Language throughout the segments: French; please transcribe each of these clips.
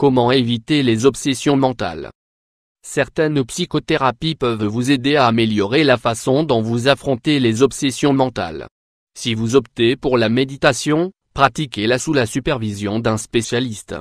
Comment éviter les obsessions mentales? Certaines psychothérapies peuvent vous aider à améliorer la façon dont vous affrontez les obsessions mentales. Si vous optez pour la méditation, pratiquez-la sous la supervision d'un spécialiste.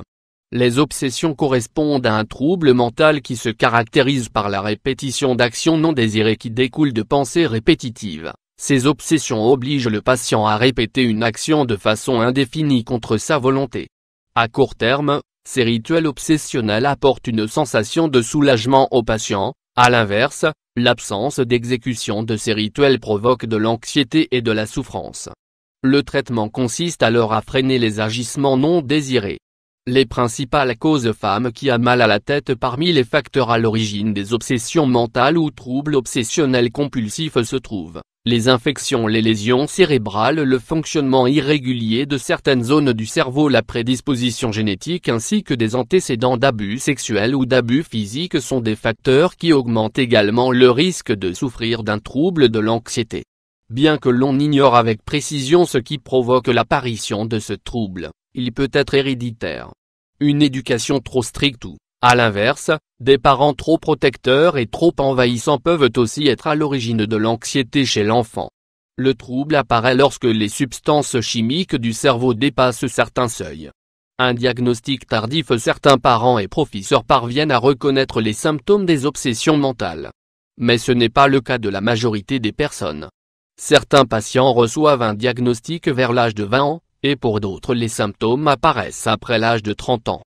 Les obsessions correspondent à un trouble mental qui se caractérise par la répétition d'actions non désirées qui découlent de pensées répétitives. Ces obsessions obligent le patient à répéter une action de façon indéfinie contre sa volonté. À court terme, ces rituels obsessionnels apportent une sensation de soulagement au patient. À l'inverse, l'absence d'exécution de ces rituels provoque de l'anxiété et de la souffrance. Le traitement consiste alors à freiner les agissements non désirés. Les principales causes femmes qui a mal à la tête. Parmi les facteurs à l'origine des obsessions mentales ou troubles obsessionnels compulsifs se trouvent les infections, les lésions cérébrales, le fonctionnement irrégulier de certaines zones du cerveau, la prédisposition génétique ainsi que des antécédents d'abus sexuels ou d'abus physiques sont des facteurs qui augmentent également le risque de souffrir d'un trouble de l'anxiété. Bien que l'on ignore avec précision ce qui provoque l'apparition de ce trouble, il peut être héréditaire. Une éducation trop stricte ou, à l'inverse, des parents trop protecteurs et trop envahissants peuvent aussi être à l'origine de l'anxiété chez l'enfant. Le trouble apparaît lorsque les substances chimiques du cerveau dépassent certains seuils. Un diagnostic tardif. Certains parents et professeurs parviennent à reconnaître les symptômes des obsessions mentales. Mais ce n'est pas le cas de la majorité des personnes. Certains patients reçoivent un diagnostic vers l'âge de 20 ans, et pour d'autres les symptômes apparaissent après l'âge de 30 ans.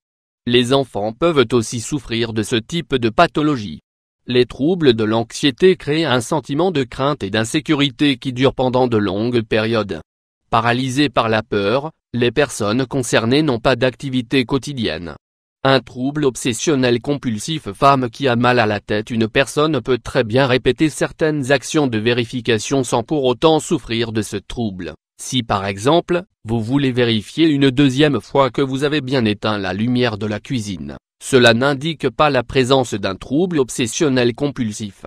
Les enfants peuvent aussi souffrir de ce type de pathologie. Les troubles de l'anxiété créent un sentiment de crainte et d'insécurité qui dure pendant de longues périodes. Paralysées par la peur, les personnes concernées n'ont pas d'activité quotidienne. Un trouble obsessionnel compulsif. Femme qui a mal à la tête. Une personne peut très bien répéter certaines actions de vérification sans pour autant souffrir de ce trouble. Si par exemple, vous voulez vérifier une deuxième fois que vous avez bien éteint la lumière de la cuisine, cela n'indique pas la présence d'un trouble obsessionnel compulsif.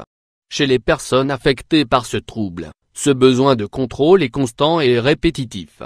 Chez les personnes affectées par ce trouble, ce besoin de contrôle est constant et répétitif.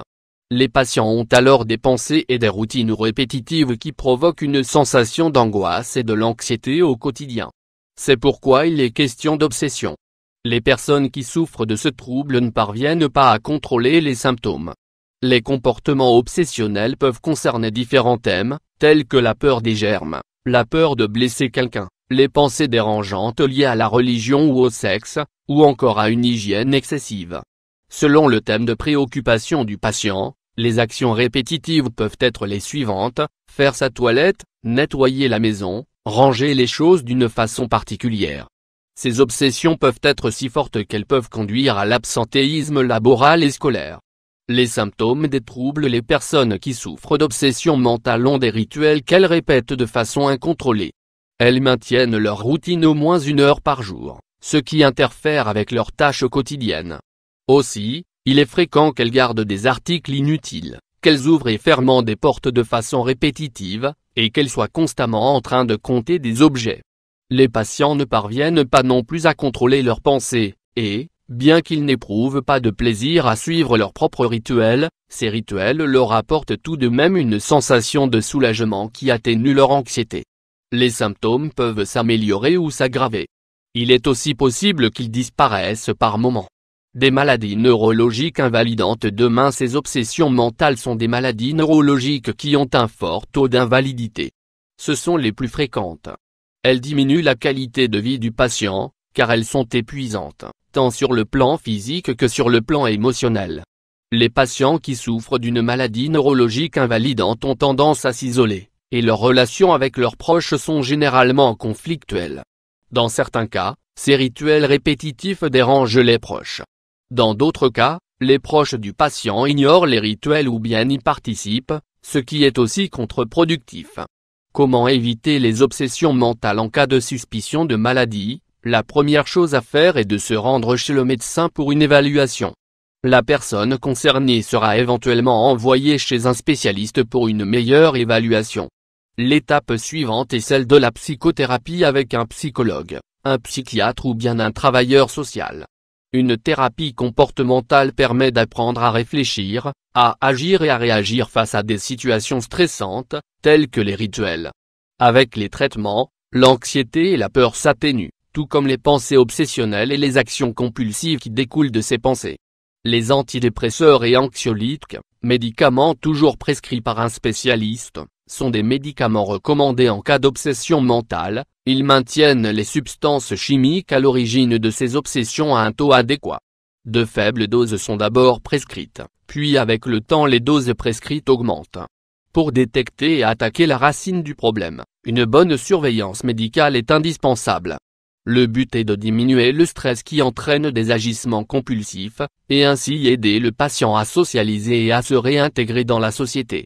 Les patients ont alors des pensées et des routines répétitives qui provoquent une sensation d'angoisse et de l'anxiété au quotidien. C'est pourquoi il est question d'obsession. Les personnes qui souffrent de ce trouble ne parviennent pas à contrôler les symptômes. Les comportements obsessionnels peuvent concerner différents thèmes, tels que la peur des germes, la peur de blesser quelqu'un, les pensées dérangeantes liées à la religion ou au sexe, ou encore à une hygiène excessive. Selon le thème de préoccupation du patient, les actions répétitives peuvent être les suivantes: faire sa toilette, nettoyer la maison, ranger les choses d'une façon particulière. Ces obsessions peuvent être si fortes qu'elles peuvent conduire à l'absentéisme laboral et scolaire. Les symptômes des troubles. Les personnes qui souffrent d'obsessions mentales ont des rituels qu'elles répètent de façon incontrôlée. Elles maintiennent leur routine au moins 1 heure par jour, ce qui interfère avec leurs tâches quotidiennes. Aussi, il est fréquent qu'elles gardent des articles inutiles, qu'elles ouvrent et ferment des portes de façon répétitive, et qu'elles soient constamment en train de compter des objets. Les patients ne parviennent pas non plus à contrôler leurs pensées, et, bien qu'ils n'éprouvent pas de plaisir à suivre leurs propres rituels, ces rituels leur apportent tout de même une sensation de soulagement qui atténue leur anxiété. Les symptômes peuvent s'améliorer ou s'aggraver. Il est aussi possible qu'ils disparaissent par moments. Des maladies neurologiques invalidantes. Demain, ces obsessions mentales sont des maladies neurologiques qui ont un fort taux d'invalidité. Ce sont les plus fréquentes. Elles diminuent la qualité de vie du patient, car elles sont épuisantes, tant sur le plan physique que sur le plan émotionnel. Les patients qui souffrent d'une maladie neurologique invalidante ont tendance à s'isoler, et leurs relations avec leurs proches sont généralement conflictuelles. Dans certains cas, ces rituels répétitifs dérangent les proches. Dans d'autres cas, les proches du patient ignorent les rituels ou bien y participent, ce qui est aussi contre-productif. Comment éviter les obsessions mentales en cas de suspicion de maladie? La première chose à faire est de se rendre chez le médecin pour une évaluation. La personne concernée sera éventuellement envoyée chez un spécialiste pour une meilleure évaluation. L'étape suivante est celle de la psychothérapie avec un psychologue, un psychiatre ou bien un travailleur social. Une thérapie comportementale permet d'apprendre à réfléchir, à agir et à réagir face à des situations stressantes, telles que les rituels. Avec les traitements, l'anxiété et la peur s'atténuent, tout comme les pensées obsessionnelles et les actions compulsives qui découlent de ces pensées. Les antidépresseurs et anxiolytiques, médicaments toujours prescrits par un spécialiste, sont des médicaments recommandés en cas d'obsession mentale. Ils maintiennent les substances chimiques à l'origine de ces obsessions à un taux adéquat. De faibles doses sont d'abord prescrites, puis avec le temps les doses prescrites augmentent. Pour détecter et attaquer la racine du problème, une bonne surveillance médicale est indispensable. Le but est de diminuer le stress qui entraîne des agissements compulsifs, et ainsi aider le patient à socialiser et à se réintégrer dans la société.